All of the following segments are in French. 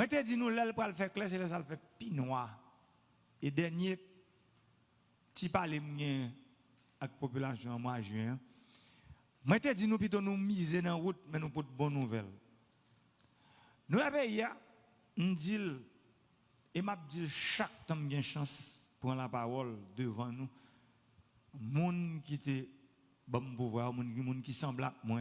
Moi, je dis, nous, là, pour le faire clair, c'est là, ça le fait pi noir. Et dernier, petit parler avec la population en mois de juin, moi, je dis, nous, plutôt, nous miser dans la route, mais nous pour de bonnes nouvelles. Nous, hier, on dit, et m'a dit, chaque temps, bien chance pour prendre la parole devant nous. Moun qui était bon pouvoir, moun qui semble à moi,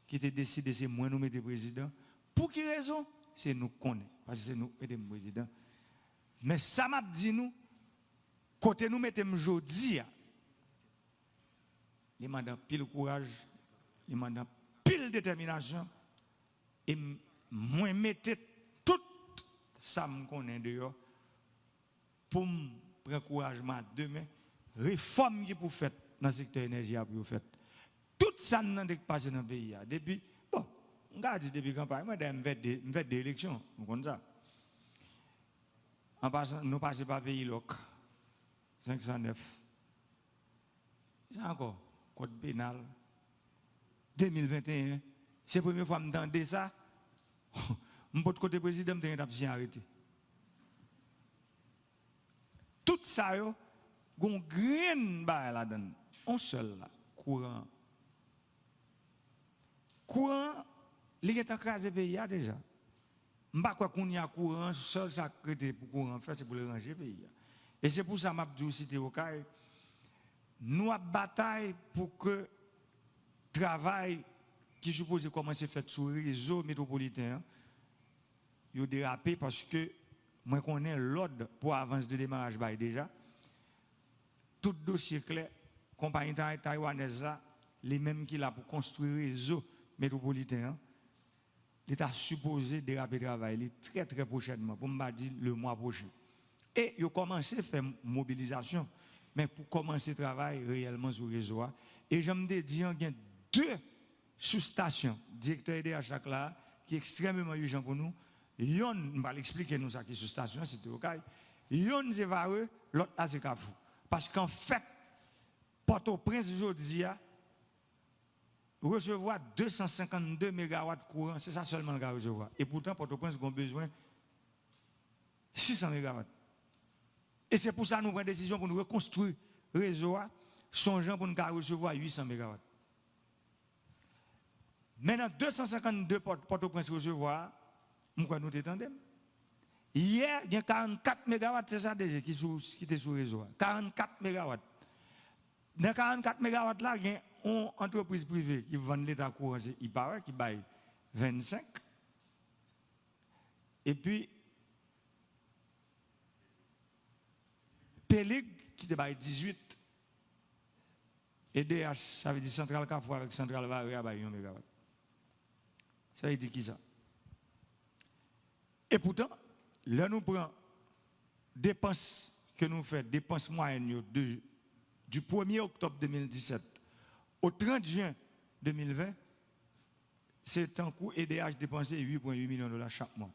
qui était décidé, c'est moi nous mettre président. Pour quelle raison? C'est nous connaissons, parce que c'est nous mettons président. Mais ça m'a dit nous, côté nous mettons aujourd'hui, il m'a donné pile courage, il m'a donné pile détermination, et moi mettre tout ça me connaît dehors pour me prendre encouragement demain, réforme qui pour faire dans le secteur énergie pour faire. Tout ça n'a pas passé dans le pays. Depuis, bon, on a dit depuis campagne, moi, je fais des élections, vous comprenez ça? En passant, nous passons par pays loc, 509. C'est encore, code pénal, 2021. C'est la première fois que je m'entendais ça. Je suis côté président, je suis arrêté. Tout ça, il y a un grain là-dedans. On seul là, courant. Courant, il est écrasé pays déjà. Je ne sais pas qu'on y a courant, seul ça pour courant faire, c'est pour le ranger pays. Et c'est pour ça que je dis aussi, nous avons bataille pour que le travail qui est supposé commencer à faire sur le réseau métropolitain, il dérapé parce que moi je connais l'ordre pour avancer de démarrage déjà. Tout dossier clair, compagnie taïwanaise, les mêmes qui là pour construire le réseau métropolitain, l'État supposé déraper le travail très très prochainement, pour me dire le mois prochain. Et il a commencé à faire mobilisation, mais pour commencer le travail réellement sur le réseau. Et je me dis, il y a deux sous-stations, directeur EDH là, qui est extrêmement urgent pour nous. Yon, on va l'expliquer nous ça qui est sous-station, c'était OK. Yon c'est Vareux, l'autre là c'est Kafou. Parce qu'en fait, Port-au-Prince aujourd'hui recevoir 252 MW de courant, c'est ça seulement le recevoir. Et pourtant, Port-au-Prince a besoin 600 MW. Et c'est pour ça que nous prenons décision pour nous reconstruire le réseau, songeant pour nous recevoir 800 MW. Maintenant, 252 Port-au-Prince recevoir, nous t'étendons. Hier, il y a 44 MW, c'est ça déjà qui était sur le réseau. 44 MW. Dans 44 MW là, il y a une entreprise privée qui vend l'État courant, il paraît, qui baille 25. Et puis, Pélig qui te baille 18. Et DH, ça veut dire Centrale Carrefour avec Centrale Varé à baille 1 MW. Ça veut dire qui ça? Et pourtant, là nous prenons dépenses que nous faisons, dépenses moyennes du 1er octobre 2017 au 30 juin 2020, c'est un coût EDH dépensé 8,8 millions de dollars chaque mois.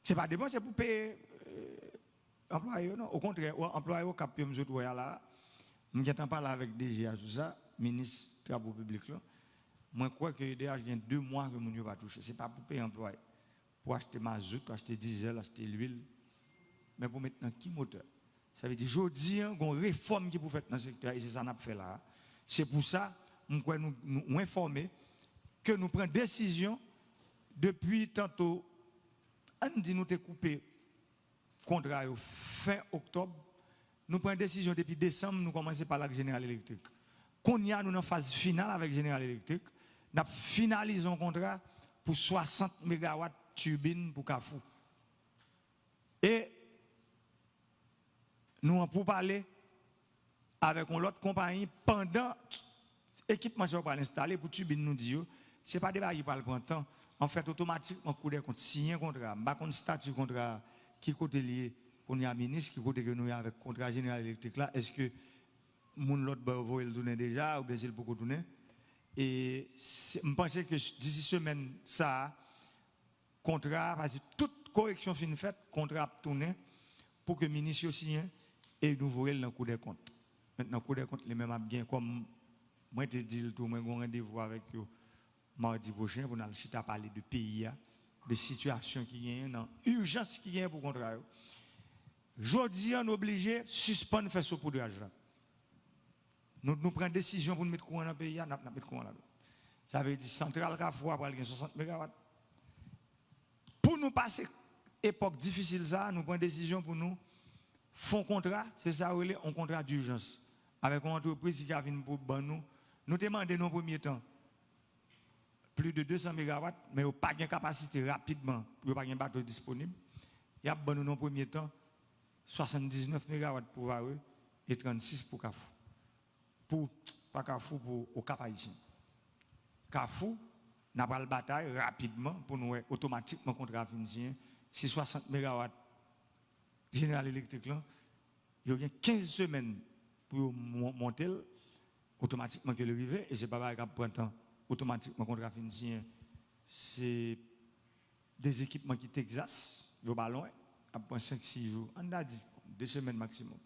Ce n'est pas dépense, c'est pour payer employés, non? Au contraire, employés au cap, je suis là, je parle avec DGA, tout ça, ministre des Travaux publics, là. Moi, je crois que EDH vient 2 mois que mon ne va toucher. Ce n'est pas pour payer employés. Pour acheter mazout, pour acheter diesel, acheter l'huile, mais pour mettre dans qui moteur. Ça veut dire, je dis, il y a une réforme qui pour faire dans le secteur, et c'est ça qu'on a fait là. C'est pour ça, nous informer que nous prenons décision depuis tantôt, on dit nous te coupé contrat fin octobre, nous prenons décision depuis décembre, nous commençons par la Générale Électrique. Qu'on y a, nous en phase finale avec Générale Électrique, nous finalisons un contrat pour 60 MW turbine pour Kafou. Et nous pour parler avec une autre compagnie pendant l'équipement que va installer pour turbine nous dire ce n'est pas des barils qui parlent pour temps. En fait, automatiquement, coup de compte, signer un contrat, un statut contrat qui côté lié, qu'on y a ministre, qui côté que nous avons avec le contrat général électrique là, est-ce que mon l'autre va le donner déjà ou bien c'est pour tourner? Et je pense que d'ici semaine, ça, contrat, parce que toute correction fin faite, contrat tourné pour que le ministre signe et nous voyons dans le coup des comptes. Maintenant, le coup des comptes, les mêmes bien comme moi, je te dis, moi, j'ai un rendez-vous avec eux mardi prochain pour nous parler de pays, de situation qui gagne, dans l'urgence qui gagne pour contrat. Jodi, on est obligé de suspendre faire saupoudrage. Nous prenons décision pour nous mettre courant dans le pays, nous mettre courant là. Ça veut dire centrale Carrefour pour aller 60 MW. Pour nous passer époque difficile ça, nous prenons décision pour nous faire un contrat, c'est ça un contrat d'urgence avec une entreprise qui a venu pour nous. Nous demandons dans le premier temps plus de 200 MW, mais il n'y a pas de capacité rapidement, il n'y a pas de bateau disponible. Il y a dans le premier temps 79 MW pour Vareux et 36 pour Carrefour. Pas Carrefour, pour au Cap Haïtien. Carrefour n'a pas le bataille rapidement pour nous automatiquement contrat financier. Si 60 MW Général Électrique, il y a 15 semaines pour monter automatiquement que le rivet et c'est pas grave pour un temps automatiquement contrat financier. C'est des équipements qui t'exercent, ils vont pas loin, après 5-6 jours, on a dit 2 semaines maximum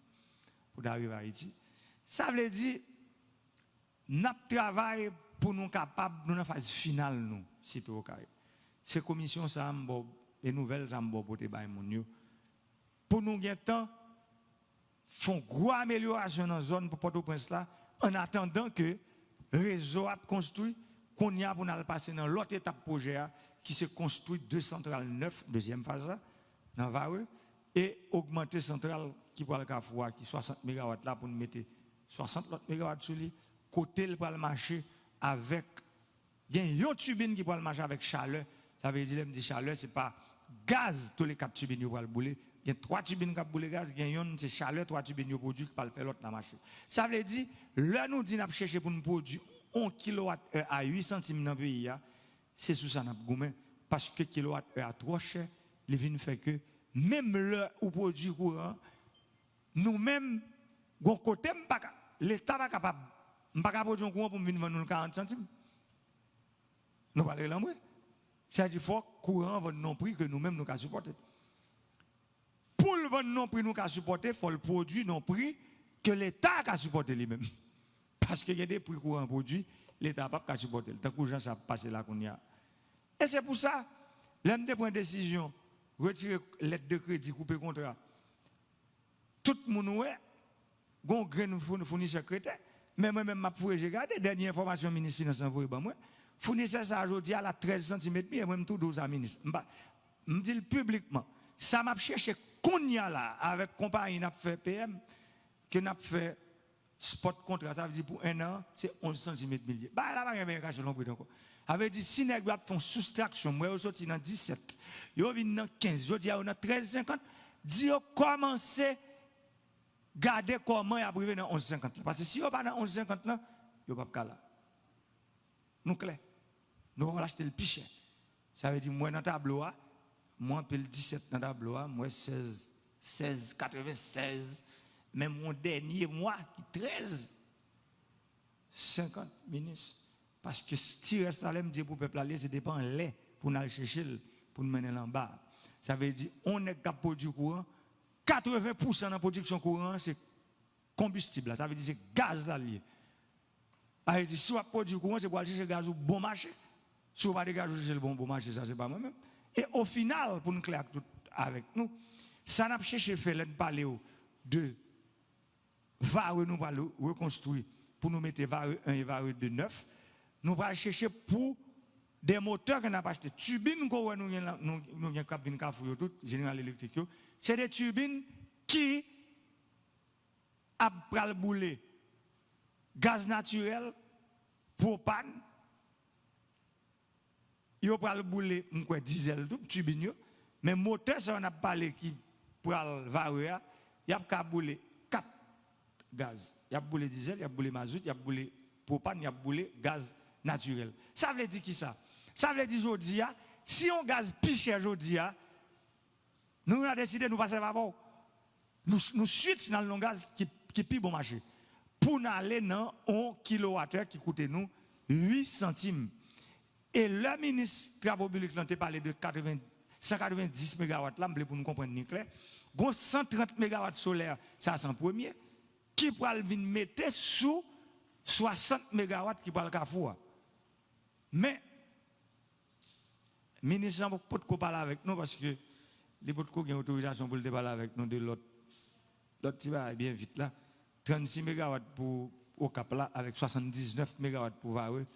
pour arriver à Haïti. Ça veut dire nous travaillons pour nous capables, nous dans phase finale, nous, si tout au carré. Ces commissions, ça les nouvelles, ça pour pour nous gagner temps, font grosse amélioration dans la zone pour Port-au-Prince là, en attendant que le réseau a construit, qu'on y a pour nous passer dans l'autre étape projet qui se construit 2 centrales 9, deuxième phase, dans Vareux, et augmenter centrale qui pour le Carrefour, qui 60 MW là pour nous mettre 60 MW sur lui, côté le marché avec, il y a une turbine qui pour le marché avec chaleur, ça veut dire, que chaleur, ce n'est pas gaz, tous les 4 turbines qui pour le bouler, il y a 3 turbines qui pour le gaz, il y a une c'est chaleur, 3 turbines qui produisent qui pour le faire l'autre dans le marché. Ça veut dire, là nous disons chercher pour nous produire 1 kWh à 8 centimes dans le pays, c'est sous ça nous avons parce que kWh est trop cher, il vient faire que même le ou produit courant, nous-mêmes, côté, l'État n'est pas capable. Je ne peux pas produire un courant pour venir vendre 40 centimes. Nous parlons de l'embrouille. C'est-à-dire qu'il faut que le courant vende non prix que nous-mêmes nous supporter. Pour le vendre non prix nous supporter, il faut le produire non prix que l'État a supporter lui-même. Parce qu'il y a des prix courants produits, l'État n'a pas supporter. Tant que les gens savent passer là qu'on y a. Et c'est pour ça, l'homme de prendre décision, retirer l'aide de crédit, couper contrat. Tout le monde a un grain fournisseur secrétaire. Mais moi-même, j'ai regardé, dernière information, le ministre des Finances envoyée par moi. Fournisseur ça aujourd'hui à la 13 cm, et moi-même tout 12 à ministre. Je dis publiquement, ça m'a cherché qu'on y a là, avec compagnie n'a fait PM, que n'a fait spot contrat, ça veut dire pour un an, c'est 11 cm milliers. Bah là, il n'y a pas de prix encore. Avait dit, si nous font soustraction, moi, je sorti dans 17, je viens dans 15, je dis à 13,50, dis commencez garder comment il a privé dans 11,50. Parce que si vous pas dans 11,50 là, vous ne pouvez pas là. Nous clair. Nous allons acheter le pichet. Ça veut dire, moi dans le tableau, moi je le 17 dans le tableau, moi 16, 96, mais mon dernier mois qui 13, 50 ministres. Parce que si Salem dit pour le peuple aller, c'est dépend de lait pour nous aller chercher, pour nous mener en bas. Ça veut dire, on est capable de produire courant. 80% de la production courant, c'est combustible. Ça veut dire que c'est gaz là lié. Ça veut dire si on produit courant, c'est pour aller chercher le gaz au bon marché. Si on pas de gaz chercher le bon marché, ça c'est pas moi-même. Et au final, pour nous clair tout avec nous, ça n'a pas cherché faire de parler de Vareux nous parler reconstruire pour nous mettre Vareux 1 et Vareux 2 neuf. Nous allons chercher pour des moteurs qu'on a pas acheté. Turbines que nous avons capté Carrefour tout Général Électrique. C'est des turbines qui a pral bouler gaz naturel, propane, yo pral bouler diesel tout turbine mais moteur ça on a parlé qui pral Vareux, y a ka bouler 4 gaz. Y a bouler diesel, y a bouler mazout, y a bouler propane, y a bouler gaz naturel. Ça veut dire qui ça? Ça veut dire aujourd'hui si on gaz plus cher aujourd'hui nous avons décidé de nous passer par rapport. Nous switch dans le gaz qui est plus bon marché. Pour nous aller dans 1 kWh qui coûte nous 8 centimes. Et le ministre des Travaux publics a parlé de 190 MW là, pour nous comprendre clair. 130 MW solaire, ça c'est en premier, qui pourra venir mettre sous 60 MW qui pourra le Carrefour. Mais Le ministre n'a pas de parler avec nous parce que les potes qui ont autorisation pour parler avec nous de l'autre qui va bien vite là. 36 MW pour au Cap là avec 79 MW pour Vareux.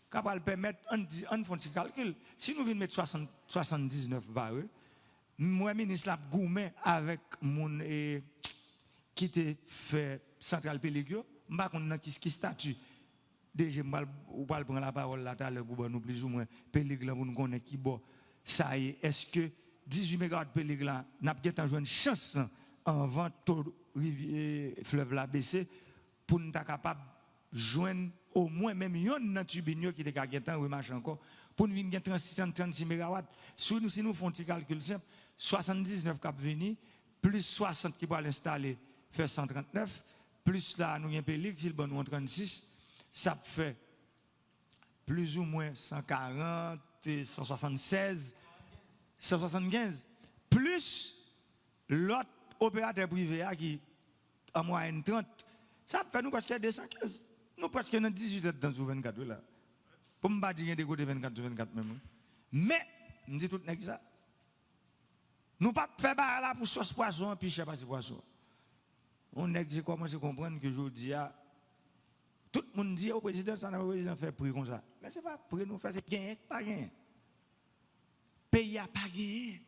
Capable permettre on fait un petit calcul. Si nous venons mettre 79 Vareux, moi ministre l'a gourmet avec mon qui te fait centrale Péligio, m'pa connait qui statut. Déjà ou pas prendre la parole là tout à l'heure pour nous plus ou moins Péligio pour nous connaître qui bon ça y est. Est-ce que 18 MW Péligio là n'a pas une chance en vent fleuve la baissé pour nous être capable de joindre au moins même un tubinio qui était à Guetan ou marche encore pour nous venir 36 MW. Si nous faisons un petit calcul simple, 79 cap venu plus 60 qui va l'installer fait 139 plus là nous avons Pélig qui bon nous 36 ça fait plus ou moins 140 176 175 plus l'autre opérateur privé qui en moyenne 30 ça fait nous parce qu'il y a 215 nous parce qu'il y a 18 dans 24 là pour me pas dire des côtés 24 sur 24 même mais nous dit tout nèg ça nous pas faire là pour sauce poisson puis je pas ce poisson on a commencé à comprendre que aujourd'hui tout le monde dit au président ça n'a pas président fait prix comme ça mais c'est pas prix nous faire c'est gagner pas gagner pays a pas gagner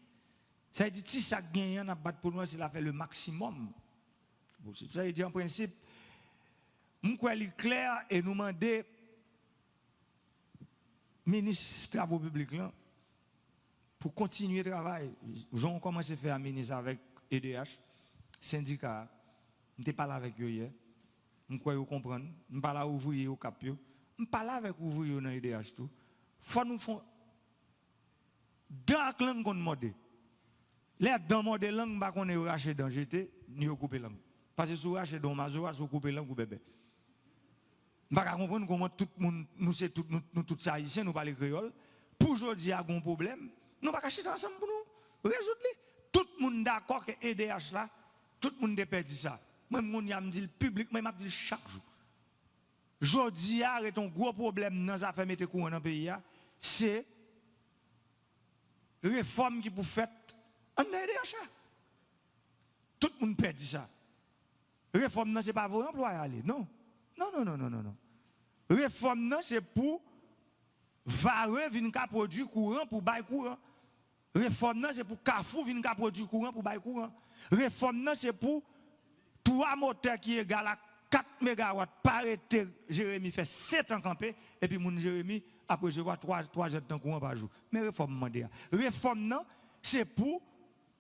ça veut dire si ça gagne on a battre pour nous c'est la fait le maximum possible ça veut dire en principe nous quoi est clair et nous demander ministre des travaux publics là pour continuer le travail j'ont commencé à faire un ministre avec EDH syndicat je parle avec eux hier je crois vous comprendre je parle à ouvrier au cap je parle avec ouvrier dans EDH tout faut nous font dans langue qu'on demande les dans modèle langue pas qu'on est raché dans jeté ni couper langue parce que sous raché dans mazoa sous couper langue ou bébé je ne comprendre comment tout le monde nous c'est tout nous tous haïtiens nous parler créole pour aujourd'hui a un problème nous pas cacher ensemble pour nous résoudre tout le monde d'accord que EDH là tout le monde a perdu ça même mon y a me dit le public même a dit chaque jour aujourd'hui a un gros problème dans affaire mettre courant dans pays c'est réforme qui pour faire en EDH tout le monde perd ça réforme non c'est pas vos employés aller non non réforme non c'est pour Vareux vinn ka produire courant pour bail courant réforme non c'est pour Carrefour vinn ka produire courant pour bail courant réforme non c'est pour 3 moteurs qui égal à 4 MW par été Jérémy fait 7 ans campé et puis mon Jérémy après je vois 3 jours de courant par jour mais réforme mandé réforme non c'est pour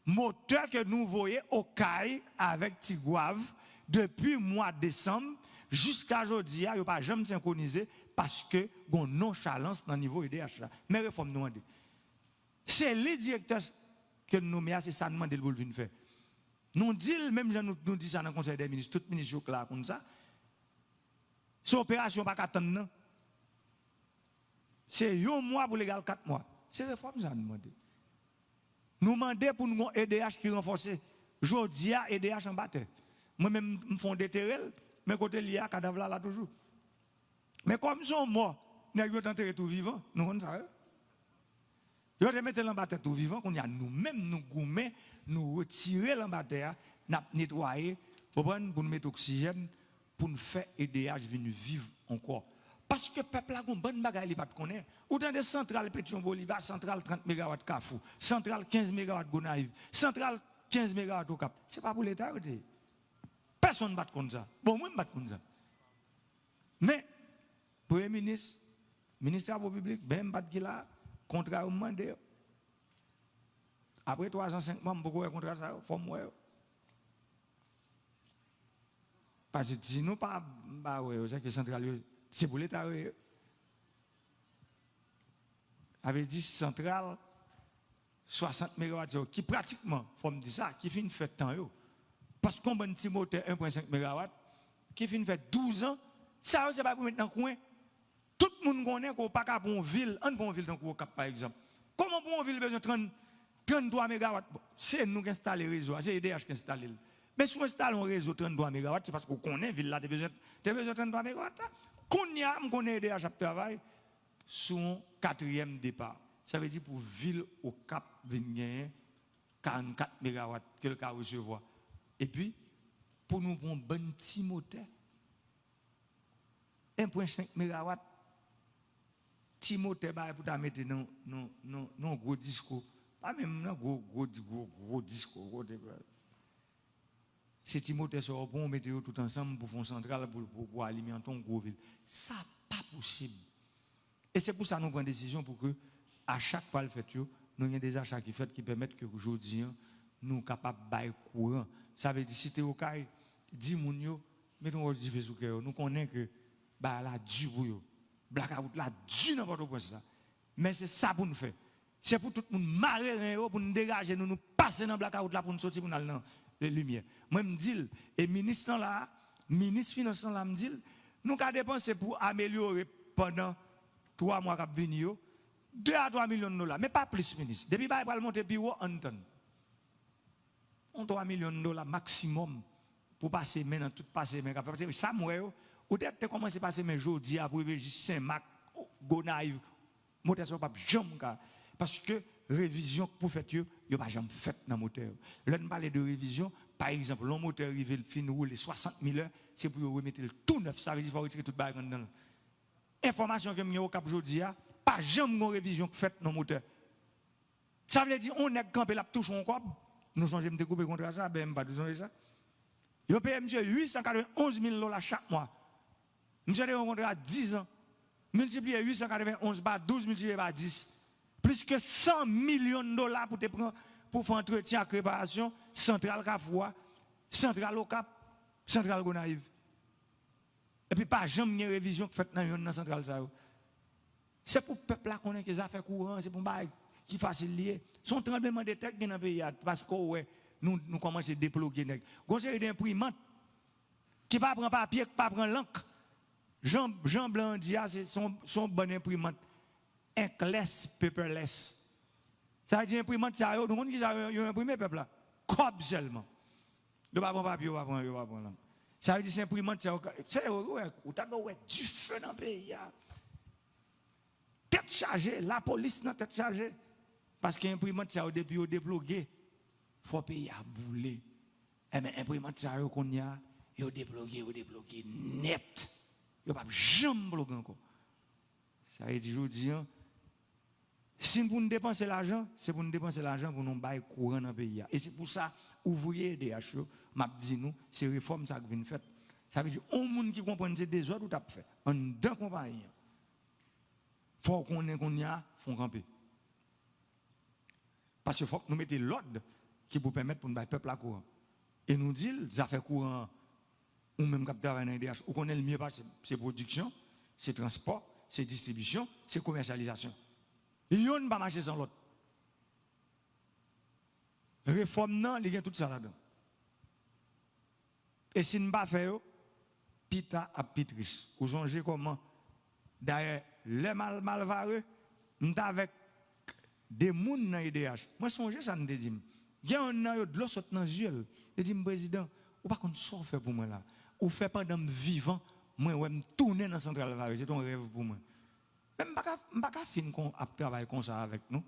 moteur que nous voyons au CAI avec Tigouave depuis mois de décembre jusqu'à aujourd'hui, il n'y a pas jamais synchronisé parce que bon nonchalance dans le niveau EDH. Mais réforme nous demande. C'est les directeurs que nous mettons, c'est ça nous demande pour le faire. Nous disons, même nous disons ça dans le Conseil des ministres, tout ministre est là comme ça. Cette opération pas attendre. C'est 1 mois pour légal 4 mois. C'est réforme ça nous demande. Nous demandons pour nous EDH qui renforce. Aujourd'hui, EDH en batteur. Moi-même, je fais des terrels. Mais côté lié à cadavre là toujours. Mais comme ils sont morts, nous avons enterré tout vivant, nous on ça. Ils ont mis l'embatteur tout vivant, qu'on y a nous-mêmes nous gourmets, nous retirer l'embatteur, nous nettoyer, pour nous mettre oxygène, pour nous faire EDH venir vivre encore. Parce que le peuple a une bonne bagaille, il pas de connaître. Autant de centrales Pétion Bolivar, centrale 30 MW Carrefour, centrale 15 MW Gonaïve, centrale 15 MW au Cap. Ce n'est pas pour l'État. Personne ne bat comme ça. Bon, moi, je ne bat comme ça. Mais, Premier ministre, ministre des Travaux publics, ben, bat qui là, contrat au mandat. Après 305 mois, je vais contrat ça, faut moi. Parce que si nous pas, c'est que centrale, c'est pour l'État. Avec 10 centrales, 60 MW, qui pratiquement, faut me dire ça, qui finit fait temps. Parce qu'on a un petit moteur 1,5 MW qui finit fait 12 ans, ça c'est pas pour mettre dans le coin. Tout le monde connaît qu'on n'a pas pour une ville, une ville dans le Cap par exemple. Comment pour une ville besoin de 33 MW? C'est nous qui installons le réseau, c'est EDH qui installe. Mais si on installe un réseau 33 MW, c'est parce qu'on connaît ville là, tu as besoin de 33 MW. Qu'on y a, on connaît EDH à travail sur un 4e départ. ça veut dire pour ville au Cap venir 44 MW que le cas recevoir. Et puis, pour nous prendre un bon petit moteur, 1,5 MW, petit moteur pour ta mettre dans gros disco. Pas même dans gros disco. C'est petit moteur sur bon mettre tout ensemble pour faire centrale pour alimenter une grosse ville. Ça pas possible. Et c'est pour ça que nous prenons une décision pour que à chaque fois le fait, nous avons des achats qui permettent que aujourd'hui nous sommes capables de bailler courant. Ça veut dire si tu es au cas, dis moun mettons du Facebook, nous connaissons que bah la du pour yo. Blackout la du n'importe quoi ça. Mais c'est ça pour nous faire. C'est pour tout le monde marrer pour nous dégager, nous passer dans blackout là pour nous sortir pour nous aller dans les lumières. Moi me dis et ministre là, ministre finance là me dit nous avons dépensé pour améliorer pendant 3 mois qui venir 2 à 3 millions de dollars, mais pas plus, ministre. Depuis que va monter plus haut, on tonne. On 3 millions de dollars maximum pour passer maintenant, tout passer. Mais ça, moi, ou peut-être commencer à passer mes jours, dire pour juste Saint-Marc, Gonaïve, moteur soit pas jamais. Parce que révision pour faire, il n'y a pas jamais fait dans le moteur. Là, on parle de révision, par exemple, le moteur arrive, le fin roule 60 000 heures, c'est pour remettre le tout neuf. Ça veut dire qu'il faut retirer tout le bagage dedans. Information que je au cap aujourd'hui, pas jamais une révision faite dans le moteur. Ça veut dire on est campé là touche on corps. Nous sommes de couper contre ça, ben pas besoin de ça. Yo paye monsieur 891 000 dollars chaque mois. Monsieur a un contrat à 10 ans. Multiplier 891 par 12 multiplié par 10. Plus que 100 millions de dollars pour te prendre pour faire entretien à réparation centrale Kafoua, centrale au Cap, centrale Gonaïve. Et puis pas jamais une révision faite dans la centrale ça. C'est pour le peuple là qu'on a des affaires courantes, c'est pour bail qui facile lié. Son tremblement de terre dans le pays parce que ouais, nous commençons à déploguer nèg. Conseil d'imprimante qui pas prend papier, qui pas prend l'encre. Jean Blanc dit c'est son bonne imprimante. Inkless, paperless. Ça veut dire imprimante ça nous on qui ça imprimé peuple là. Cob seulement. De pas prendre papier, pas prendre l'encre. Ça veut dire c'est imprimante ça c'est ouais, du feu dans le pays. Tête chargée, la police n'a tête chargée. Parce que l'imprimante, ça, depuis au déplogué, il faut payer à bouler. Et mais l'imprimante, ça, qu'on y a, il déplogué net. Il n'y a pas jamais bloqué encore. Ça veut dire, je dis, si nous dépensons l'argent, c'est pour nous dépenser l'argent pour nous bailler courant dans le pays. Et c'est pour ça, ouvrier DHO, m'a dit nous, c'est réforme ça qui vient faire. Ça veut dire, on monde qui comprend des autres, tout a fait. En deux compagnies. Il faut qu'on y a, faut camper. Parce qu'il faut que nous mettions l'ordre qui vous permettre pour nous battre le peuple à courant. Et nous dit, les affaires courantes, ou même qui travaillent dans l'IDH, ou qu'on est le mieux pas, c'est production, c'est transport, c'est distribution, c'est commercialisation. Et il ne pas marcher sans l'autre. Réforme, non, il y a tout ça là-dedans. Et si nous ne pas faire, pita à pitris. Vous songez comment? D'ailleurs, les malvareux, nous sommes avec des gens dans l'IDH. Moi, songe ça, nous dit. Il y a un an de l'eau saute dans les yeux. Je dis, président, ou pas qu'on soit fait pour moi là. Ou fait pendant vivant, moi, je me tourner dans la centrale vareux. C'est un rêve pour moi. Même pas qu'à finir à travailler comme ça avec nous.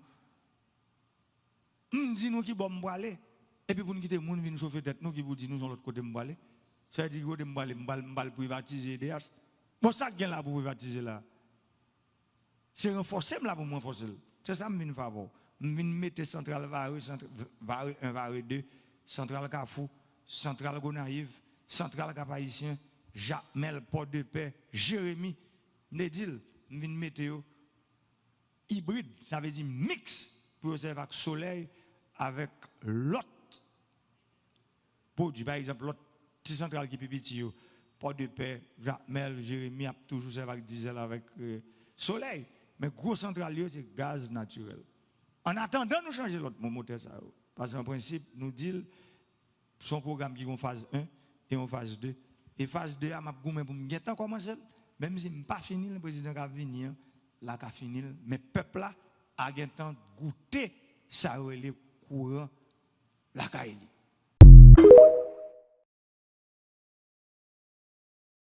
Nous disons qui bon aller. Et puis pour nous quitter, nous venons chauffer tête, nous qui vous disons nous sommes l'autre côté de aller. Ça veut dire que nous allons privatiser l'IDH. Bon, ça qui est là pour privatiser là. C'est renforcer là pour moi renforcer. C'est ça que je viens favor. Je viens mettre centrale Vareux, Vareux 1, Vareux 2, centrale Kafou, centrale Gonaïve, centrale Cap-Haïtien, Jacques Mel, Port-de-Paix, Jérémy. Je viens mettre hybride, ça veut dire mix pour observer avec soleil avec l'autre produit. Par exemple, l'autre petit centrale qui est petit, Port-de-Paix, Jacques Mel, Jérémy a toujours servi avec diesel avec soleil. Mais gros central, c'est gaz naturel. En attendant, nous changer l'autre moteur. Parce qu'en principe, nous disons, son programme qui est en phase 1 et en phase 2. Et phase 2, je vais pour me temps commencer. Même si je n'ai pas fini, le président qui a venir, là, qui a fini. Mais le peuple là, a temps goûté ça, le courant, la caille.